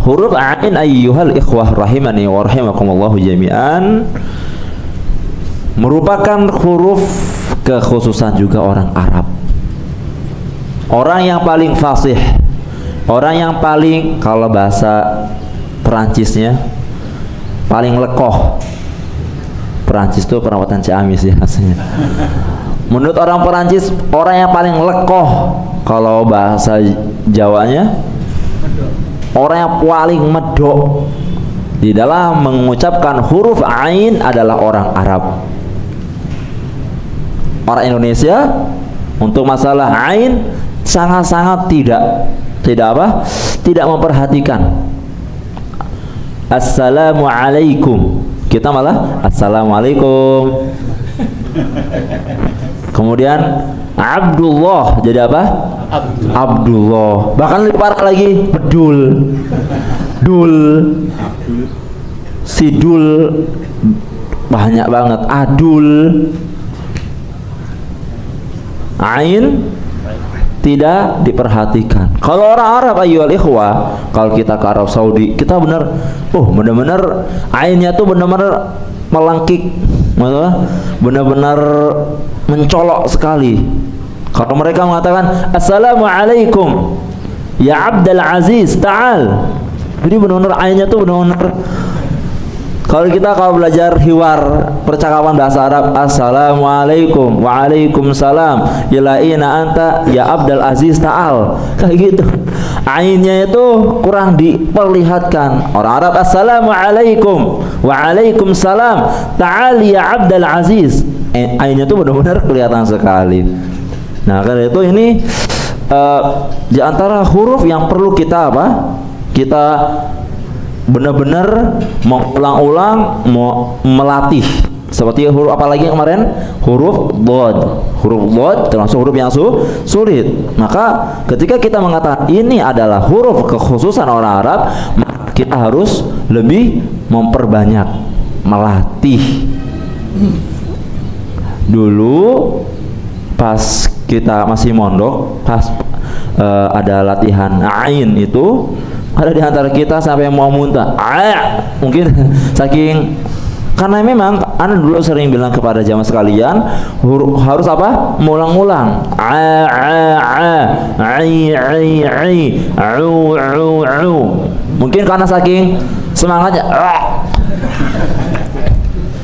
huruf ain ayyuhal ikhwah rahimani wa rahimakumullah jami'an merupakan huruf kekhususan juga orang Arab. Orang yang paling fasih, orang yang paling, kalau bahasa Perancisnya, paling lekoh. Perancis itu perawatan Ciamis ya aslinya. Menurut orang Perancis, orang yang paling lekoh, kalau bahasa Jawanya, orang yang paling medok di dalam mengucapkan huruf ain adalah orang Arab. Orang Indonesia untuk masalah ain sangat-sangat tidak memperhatikan. Assalamualaikum, kita malah assalamualaikum. Kemudian Abdullah jadi apa? Abdullah. Bahkan lebih parah lagi, bedul, dul, sidul, banyak banget, adul. Ain tidak diperhatikan. Kalau orang Arab ayyuhal ikhwah, kalau kita ke Arab Saudi, kita benar-benar ainnya tuh benar-benar melengkik, benar-benar mencolok sekali. Kalau mereka mengatakan assalamualaikum ya Abdul Aziz ta'al, jadi benar-benar ainnya tuh benar-benar. Kalau belajar hiwar percakapan bahasa Arab, assalamualaikum, waalaikumsalam, ilaina anta ya Abdul Aziz ta'al, kayak gitu. Ainnya itu kurang diperlihatkan. Orang Arab assalamualaikum, waalaikumsalam, ta'al ya Abdul Aziz. Ainnya itu benar-benar kelihatan sekali. Nah, karena itu ini di antara huruf yang perlu kita kita benar-benar mengulang-ulang, melatih. Seperti huruf apalagi yang kemarin, huruf dhad. Huruf dhad termasuk huruf yang sulit. Maka ketika kita mengatakan ini adalah huruf kekhususan orang Arab, maka kita harus lebih memperbanyak, melatih. Dulu pas kita masih mondok, pas ada latihan ain itu, ada di antara kita sampai mau muntah. Mungkin saking, karena memang Anda dulu sering bilang kepada jamaah sekalian harus mengulang-ulang. Mungkin karena saking semangatnya,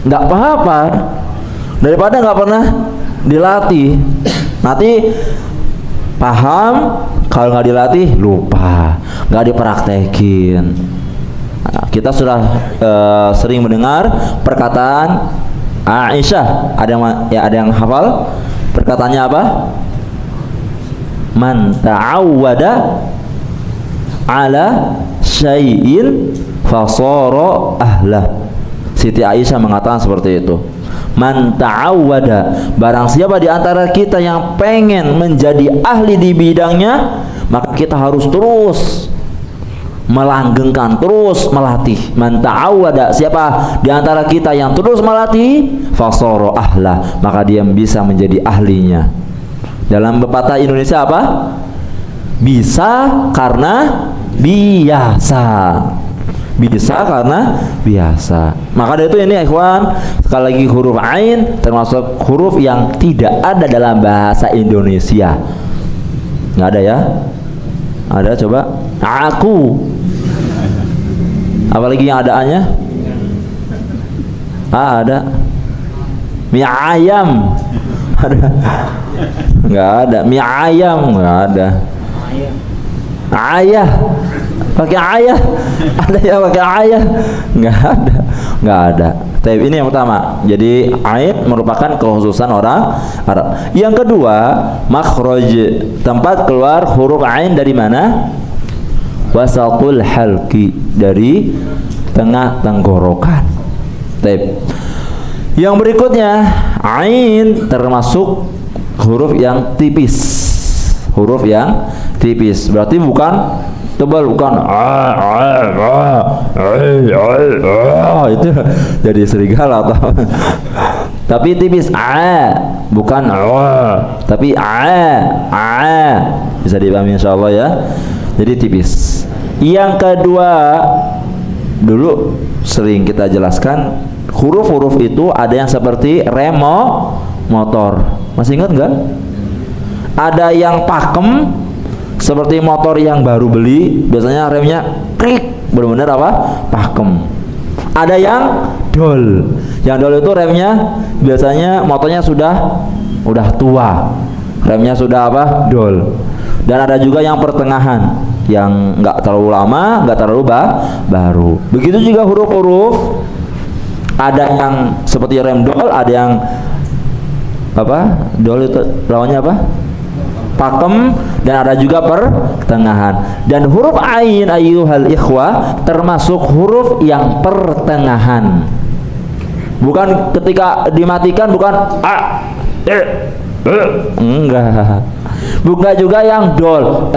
nggak apa-apa, daripada nggak pernah dilatih. Nanti paham, kalau nggak dilatih lupa, nggak dipraktekin. Nah, kita sudah sering mendengar perkataan Aisyah. Ada yang hafal perkataannya apa? Man ta'awwada ala syai'in fasara ahlah. Siti Aisyah mengatakan seperti itu. Man ta'awwada, barang siapa di antara kita yang pengen menjadi ahli di bidangnya, maka kita harus terus melanggengkan, terus melatih. Man ta'awwada, siapa di antara kita yang terus melatih, fasara ahla, maka dia bisa menjadi ahlinya. Dalam pepatah Indonesia apa? Bisa karena biasa. Bisa karena biasa. Maka dari itu ini ikhwan, sekali lagi huruf ain termasuk huruf yang tidak ada dalam bahasa Indonesia. Nggak ada ya? Ada, coba. Aku. Apalagi yang ada-nya? Ada. Mie ayam. Ada. Nggak ada. Mie ayam nggak ada. Ayah. Pakai ayah, ada yang pakai ayah? Nggak ada. Tapi ini yang pertama. Jadi ain merupakan kekhususan orang Arab. Yang kedua, makhraj, tempat keluar huruf ain dari mana? Wasatul halqi, dari tengah tenggorokan. Tapi yang berikutnya, ain termasuk huruf yang tipis. Huruf yang tipis, berarti bukan tebal, bukan itu jadi serigala atau tapi tipis. Bukan tapi bisa dipahami insyaallah ya. Jadi tipis. Yang kedua, dulu sering kita jelaskan, huruf-huruf itu ada yang seperti rem motor. Masih ingat nggak? Ada yang pakem seperti motor yang baru beli, biasanya remnya klik, benar-benar apa? Pakem. Ada yang dol. Yang dol itu remnya biasanya motornya udah tua. Remnya sudah apa? Dol. Dan ada juga yang pertengahan, yang nggak terlalu lama, nggak terlalu baru. Begitu juga huruf-huruf, ada yang seperti rem dol, ada yang apa? Dol itu lawannya apa? Pakem, dan ada juga pertengahan. Dan huruf ain ayyuhal ikhwah termasuk huruf yang pertengahan. Bukan ketika dimatikan, bukan enggak. Bukan juga yang dol,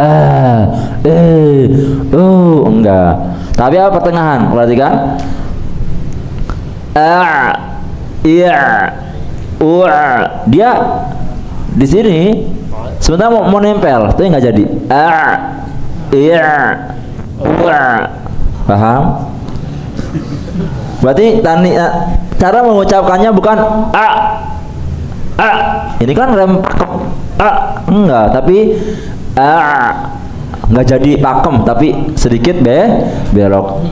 enggak. Tapi apa pertengahan? Perhatikan. Dia di sini sebentar mau nempel, tapi nggak jadi. Paham? Berarti cara mengucapkannya bukan ini kan rem pakem, enggak, tapi nggak jadi pakem, tapi sedikit belok.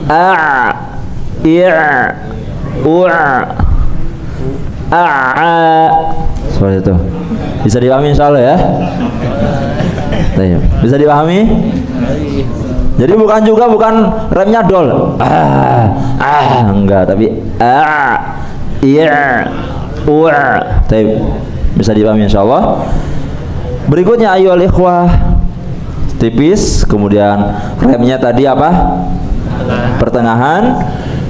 Seperti itu. Bisa dipahami insyaallah ya. Bisa dipahami? Jadi bukan remnya dol. Enggak, tapi bisa dipahami insyaallah. Berikutnya ayyuhal ikhwah, tipis, kemudian remnya tadi apa? Pertengahan.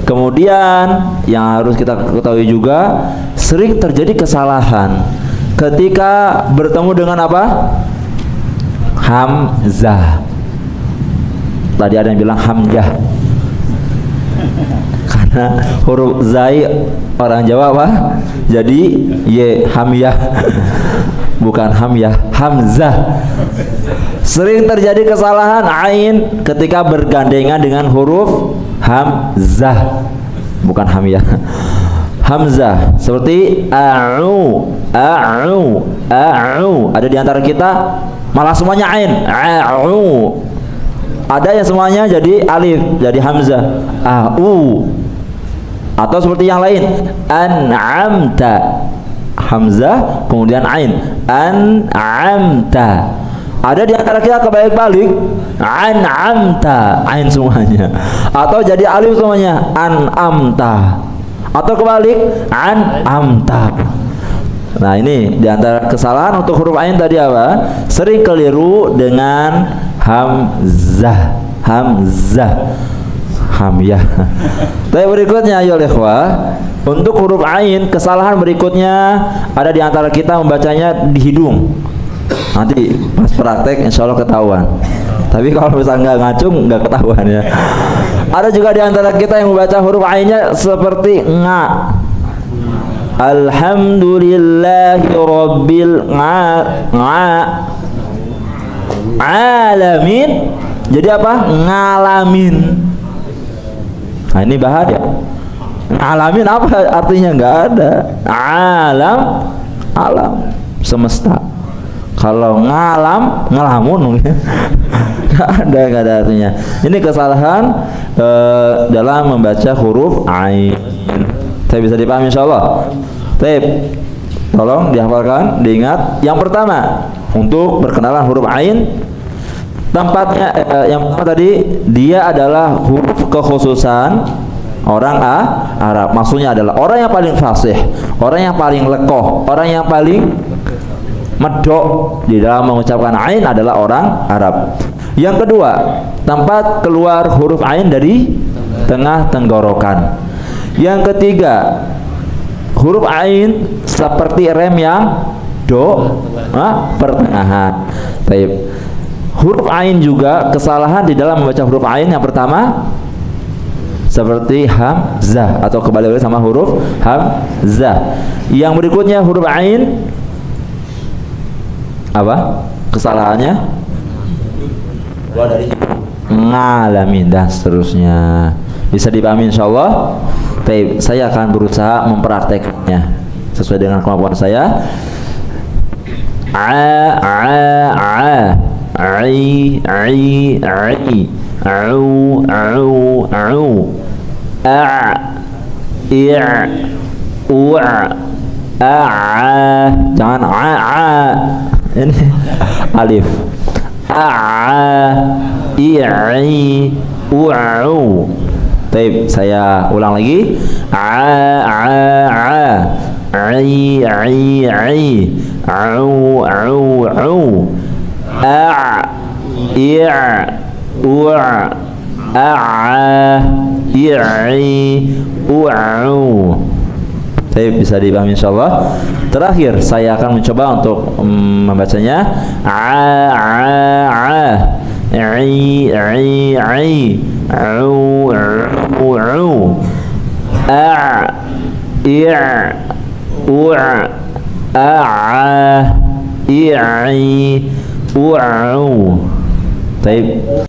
Kemudian yang harus kita ketahui juga, sering terjadi kesalahan ketika bertemu dengan apa? Hamzah. Tadi ada yang bilang hamzah. Karena huruf zai orang Jawa apa? Jadi hamyah. Bukan hamyah, hamzah. Sering terjadi kesalahan ain ketika bergandengan dengan huruf hamzah, bukan hamyah. Hamzah seperti a'u. Ada di antara kita malah semuanya ain, a'u. Ada yang semuanya jadi alif, jadi hamzah, a'u. Atau seperti yang lain, an'amta, hamzah kemudian ain, an'amta. Ada di antara kita kebalik-balik, an'amta, ain semuanya. Atau jadi alif semuanya, an'amta. Atau kebalik, an'amta. Nah, ini di antara kesalahan untuk huruf ain tadi apa? Sering keliru dengan hamzah, hamyah. Tapi berikutnya ya ikhwah, untuk huruf ain kesalahan berikutnya ada di antara kita membacanya di hidung. Nanti pas praktek insya Allah ketahuan. Tapi kalau misalnya nggak ngacung nggak ketahuan ya. Ada juga di antara kita yang membaca huruf ainnya seperti nga. Alhamdulillahi rabbil alamin. Jadi apa? Ngalamin. Nah, ini bahaya. Alamin apa artinya? Nggak ada. Alam semesta. Kalau ngalamun nggak ada artinya. Ini kesalahan dalam membaca huruf ain. Saya bisa dipahami insyaallah. Tolong dihafalkan, diingat. Yang pertama, untuk berkenalan huruf ain, tempatnya yang pertama tadi, dia adalah huruf kekhususan orang Arab. Maksudnya adalah orang yang paling fasih, orang yang paling lekoh, orang yang paling medok di dalam mengucapkan ain adalah orang Arab. Yang kedua, tempat keluar huruf ain dari tengah tenggorokan. Yang ketiga, huruf ain seperti rem yang pertengahan. Baik. Huruf ain juga kesalahan di dalam membaca huruf ain. Yang pertama, seperti hamzah atau kembali lagi sama huruf hamzah. Yang berikutnya huruf ain, apa kesalahannya? Dari ngalamin dan seterusnya. Bisa dipahami insyaallah. Baik, saya akan berusaha mempraktekkannya sesuai dengan kemampuan saya. Ai au jangan ini alif Taib, saya ulang lagi. Taib, bisa dipahami insyaallah. Terakhir saya akan mencoba untuk membacanya. Taib,